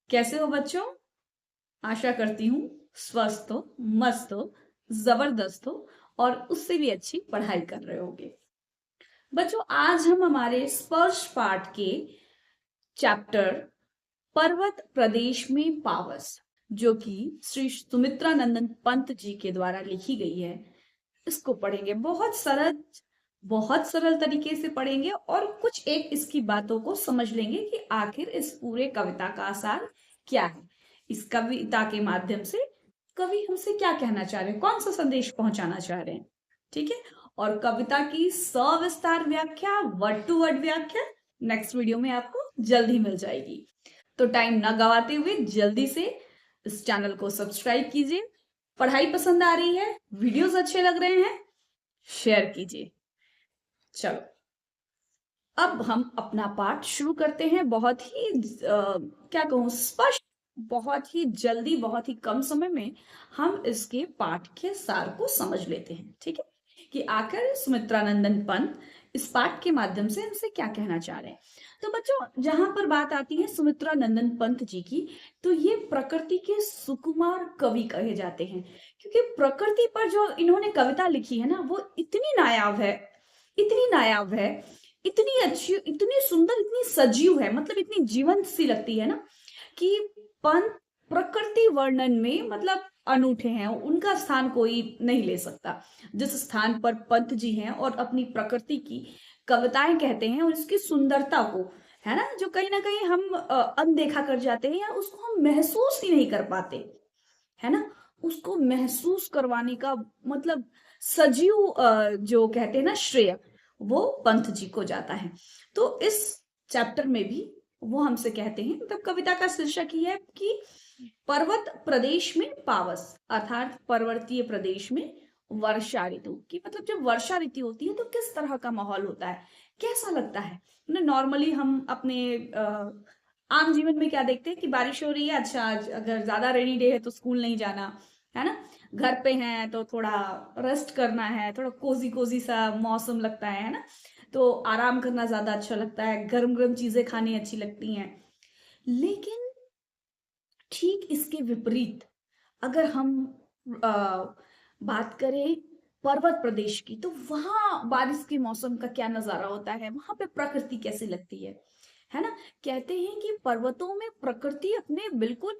कैसे हो बच्चों? आशा करती हूँ स्वस्थ हो, मस्त हो, जबरदस्त हो और उससे भी अच्छी पढ़ाई कर रहे होगे। बच्चों, आज हम हमारे स्पर्श पाठ के चैप्टर पर्वत प्रदेश में पावस, जो कि श्री सुमित्रा नंदन पंत जी के द्वारा लिखी गई है, इसको पढ़ेंगे। बहुत सरल तरीके से पढ़ेंगे और कुछ एक इसकी बातों को समझ लेंगे कि आखिर इस पूरे कविता का सार क्या है। इस कविता के माध्यम से कवि हमसे क्या कहना चाह रहे हैं, कौन सा संदेश पहुंचाना चाह रहे हैं, ठीक है। और कविता की सविस्तार व्याख्या, वर्ड टू वर्ड व्याख्या नेक्स्ट वीडियो में आपको जल्दी मिल जाएगी। तो टाइम ना गवाते हुए जल्दी से इस चैनल को सब्सक्राइब कीजिए। पढ़ाई पसंद आ रही है, वीडियोस अच्छे लग रहे हैं, शेयर कीजिए। चलो, अब हम अपना पाठ शुरू करते हैं। बहुत ही क्या कहूँ, स्पष्ट, बहुत ही जल्दी, बहुत ही कम समय में हम इसके पाठ के सार को समझ लेते हैं, ठीक है, कि आखिर सुमित्रानंदन पंत इस पाठ के माध्यम से हमसे क्या कहना चाह रहे हैं। तो बच्चों, जहां पर बात आती है सुमित्रानंदन पंत जी की, तो ये प्रकृति के सुकुमार कवि कहे जाते हैं, क्योंकि प्रकृति पर जो इन्होंने कविता लिखी है ना, वो इतनी नायाब है, इतनी नायाब है, इतनी अच्छी, इतनी सुंदर, इतनी सजीव है, मतलब इतनी जीवंत सी लगती है ना, कि पंत प्रकृति वर्णन में मतलब अनूठे हैं। उनका स्थान कोई नहीं ले सकता। जिस स्थान पर पंत जी हैं और अपनी प्रकृति की कविताएं कहते हैं और इसकी सुंदरता को, है ना, जो कहीं ना कहीं हम अनदेखा कर जाते हैं या उसको हम महसूस ही नहीं कर पाते, है ना, उसको महसूस करवाने का मतलब सजीव जो कहते हैं ना श्रेय, वो पंत जी को जाता है। तो इस चैप्टर में भी वो हमसे कहते हैं, मतलब कविता का शीर्षक ही है कि पर्वत प्रदेश में पावस, अर्थात पर्वतीय प्रदेश में वर्षा ऋतु की, मतलब जब वर्षा ऋतु होती है तो किस तरह का माहौल होता है, कैसा लगता है। नॉर्मली हम अपने आम जीवन में क्या देखते हैं कि बारिश हो रही है, अच्छा आज अगर ज्यादा रेनी डे है तो स्कूल नहीं जाना, है ना, घर पे हैं तो थोड़ा रेस्ट करना है, थोड़ा कोजी कोजी सा मौसम लगता है ना, तो आराम करना ज्यादा अच्छा लगता है, गर्म गर्म चीजें खानी अच्छी लगती हैं। लेकिन ठीक इसके विपरीत अगर हम आ, बात करें पर्वत प्रदेश की, तो वहां बारिश के मौसम का क्या नजारा होता है, वहां पे प्रकृति कैसी लगती है ना। कहते हैं कि पर्वतों में प्रकृति अपने बिल्कुल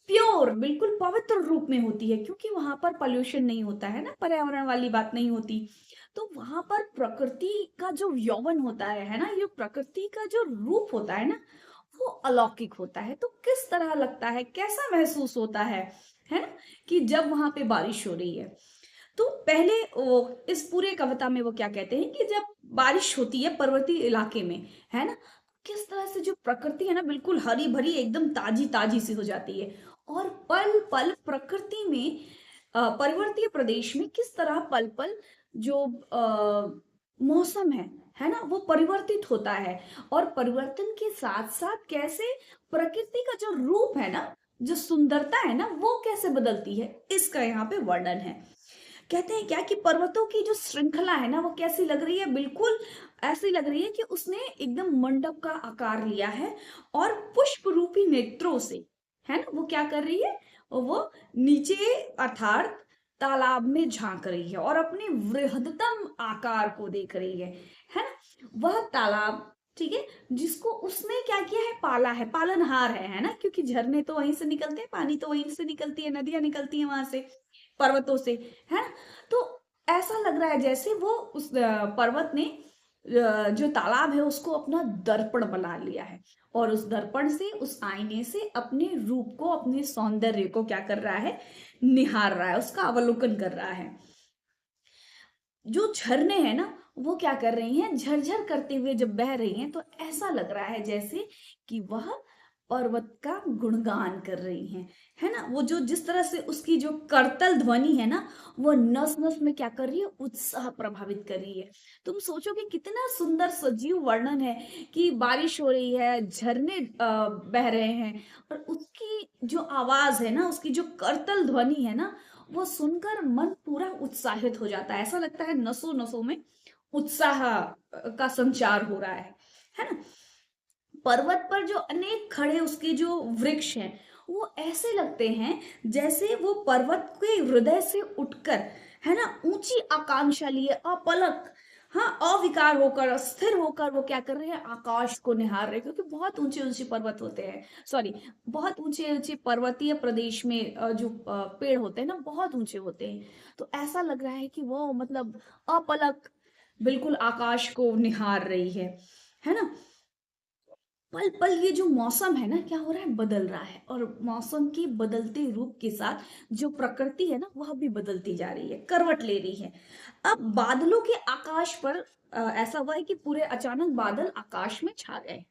प्योर, बिल्कुल पवित्र रूप में होती है, क्योंकि वहां पर पॉल्यूशन नहीं होता है ना, पर्यावरण वाली बात नहीं होती। तो वहां पर प्रकृति का जो यौवन होता है ना, ये प्रकृति का जो रूप होता है ना, वो अलौकिक होता है। तो किस तरह लगता है, कैसा महसूस होता है ना, कि जब वहां पे बारिश हो रही है। तो पहले वो इस पूरे कविता में वो क्या कहते हैं कि जब बारिश होती है पर्वतीय इलाके में, है ना, किस तरह से जो प्रकृति है ना, बिल्कुल हरी भरी, एकदम ताजी ताजी सी हो जाती है। और पल पल प्रकृति में पर्वतीय प्रदेश में किस तरह पल पल जो मौसम है ना, वो परिवर्तित होता है। और परिवर्तन के साथ साथ कैसे प्रकृति का जो रूप है ना, जो सुंदरता है ना, वो कैसे बदलती है, इसका यहाँ पे वर्णन है। कहते हैं क्या कि पर्वतों की जो श्रृंखला है ना, वो कैसी लग रही है, बिल्कुल ऐसी लग रही है कि उसने एकदम मंडप का आकार लिया है और पुष्प रूपी नेत्रों से, है ना, वो क्या कर रही है, वो नीचे अर्थात तालाब में झांक रही है और अपने वृहदतम आकार को देख रही है ना, वह तालाब, ठीक है, जिसको उसने क्या किया है, पाला है, पालनहार है ना, क्योंकि झरने तो वहीं से निकलते हैं, पानी तो वहीं से निकलती है, नदियां निकलती हैं वहां से, पर्वतों से, है ना। तो ऐसा लग रहा है जैसे वो उस पर्वत ने जो तालाब है उसको अपना दर्पण बना लिया है और उस दर्पण से, उस आईने से अपने रूप को, अपने सौंदर्य को क्या कर रहा है, निहार रहा है, उसका अवलोकन कर रहा है। जो झरने हैं ना, वो क्या कर रही हैं, झरझर करते हुए जब बह रही हैं, तो ऐसा लग रहा है जैसे कि वह पर्वत का गुणगान कर रही हैं, है ना। वो जो जिस तरह से उसकी जो करतल ध्वनि है ना, वो नस नस में क्या कर रही है, उत्साह प्रभावित कर रही है। तुम सोचो कि कितना सुंदर सजीव वर्णन है कि बारिश हो रही है, झरने बह रहे हैं और उसकी जो आवाज है ना, उसकी जो करतल ध्वनि है ना, वो सुनकर मन पूरा उत्साहित हो जाता है। ऐसा लगता है नसों नसों में उत्साह का संचार हो रहा है ना। पर्वत पर जो अनेक खड़े उसके जो वृक्ष हैं वो ऐसे लगते हैं जैसे वो पर्वत के हृदय से उठकर, है ना, ऊंची आकांक्षा लिए अपलक, हाँ, अविकार होकर, स्थिर होकर वो क्या कर रहे हैं, आकाश को निहार रहे हैं, क्योंकि बहुत ऊंचे ऊंचे पर्वत होते हैं, सॉरी, बहुत ऊंचे ऊंचे पर्वतीय प्रदेश में जो पेड़ होते हैं ना बहुत ऊंचे होते हैं। तो ऐसा लग रहा है कि वो मतलब अपलक बिल्कुल आकाश को निहार रही है ना। पल पल ये जो मौसम है ना क्या हो रहा है, बदल रहा है, और मौसम के बदलते रूप के साथ जो प्रकृति है ना वह भी बदलती जा रही है, करवट ले रही है। अब बादलों के आकाश पर ऐसा हुआ है कि पूरे अचानक बादल आकाश में छा गए।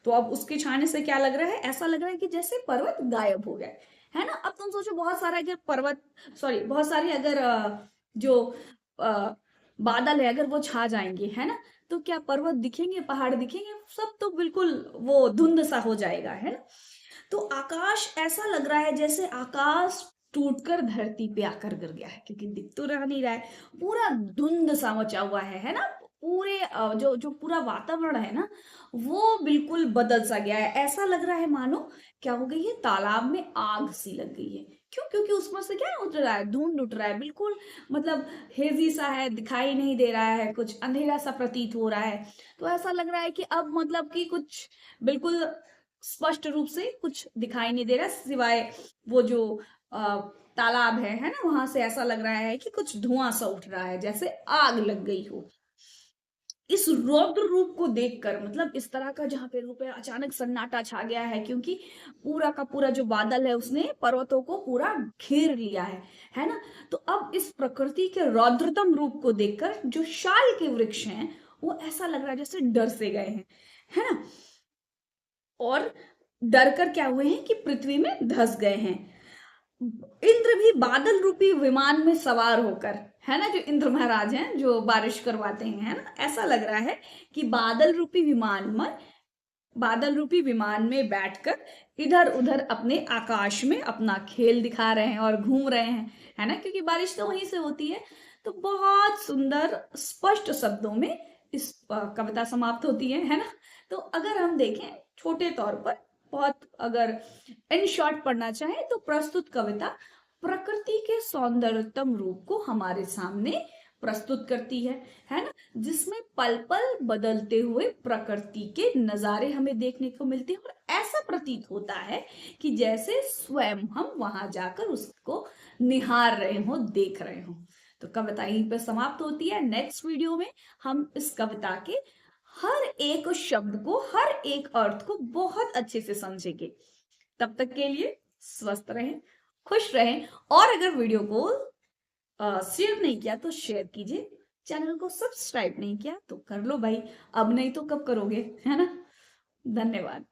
तो अब उसके छाने से क्या लग रहा है, ऐसा लग रहा है कि जैसे पर्वत गायब हो गए, है ना। अब तुम सोचो बहुत सारा अगर पर्वत, सॉरी, बहुत सारे अगर जो अ, बादल है अगर वो छा जाएंगे, है ना, तो क्या पर्वत दिखेंगे, पहाड़ दिखेंगे, सब तो बिल्कुल वो धुंध सा हो जाएगा, है ना। तो आकाश ऐसा लग रहा है जैसे आकाश टूटकर धरती पे आकर गिर गया है, क्योंकि दिख तो रह नहीं रहा है, पूरा धुंध सा मचा हुआ है ना। पूरे जो जो पूरा वातावरण है ना वो बिल्कुल बदल सा गया है, ऐसा लग रहा है मानो क्या हो गई है, तालाब में आग सी लग गई है। क्यों? क्योंकि उसमें से क्या उठ रहा है, धुंध उठ रहा है, बिल्कुल मतलब हेजी सा है, दिखाई नहीं दे रहा है, कुछ अंधेरा सा प्रतीत हो रहा है। तो ऐसा लग रहा है कि अब मतलब कि कुछ बिल्कुल स्पष्ट रूप से कुछ दिखाई नहीं दे रहा, सिवाय वो जो अ, तालाब है ना, वहां से ऐसा लग रहा है कि कुछ धुआं सा उठ रहा है, जैसे आग लग गई हो। इस रौद्र रूप को देखकर, मतलब इस तरह का जहां पे रूप है, अचानक सन्नाटा छा गया है, क्योंकि पूरा का पूरा जो बादल है उसने पर्वतों को पूरा घेर लिया है ना। तो अब इस प्रकृति के रौद्रतम रूप को देखकर जो शाल के वृक्ष हैं वो ऐसा लग रहा है जैसे डर से गए हैं, है ना, और डर कर क्या हुए हैं कि पृथ्वी में धंस गए हैं। इंद्र भी बादल रूपी विमान में सवार होकर, है ना, जो इंद्र महाराज हैं जो बारिश करवाते हैं, है ना, ऐसा लग रहा है कि बादल रूपी विमान में बैठकर इधर उधर अपने आकाश में अपना खेल दिखा रहे हैं और घूम रहे हैं, है ना, क्योंकि बारिश तो वहीं से होती है। तो बहुत सुंदर स्पष्ट शब्दों में इस कविता समाप्त होती है ना। तो अगर हम देखें छोटे तौर पर, बहुत अगर इन शॉर्ट पढ़ना चाहे तो प्रस्तुत कविता प्रकृति के सौंदर्यतम रूप को हमारे सामने प्रस्तुत करती है ना, जिसमें पल पल बदलते हुए प्रकृति के नजारे हमें देखने को मिलते हैं, और ऐसा प्रतीत होता है कि जैसे स्वयं हम वहां जाकर उसको निहार रहे हो, देख रहे हो। तो कविता यहीं पर समाप्त होती है। नेक्स्ट वीडियो में हम इस कविता के हर एक शब्द को, हर एक अर्थ को बहुत अच्छे से समझेंगे। तब तक के लिए स्वस्थ रहें, खुश रहें, और अगर वीडियो को शेयर नहीं किया तो शेयर कीजिए, चैनल को सब्सक्राइब नहीं किया तो कर लो भाई, अब नहीं तो कब करोगे, है ना। धन्यवाद।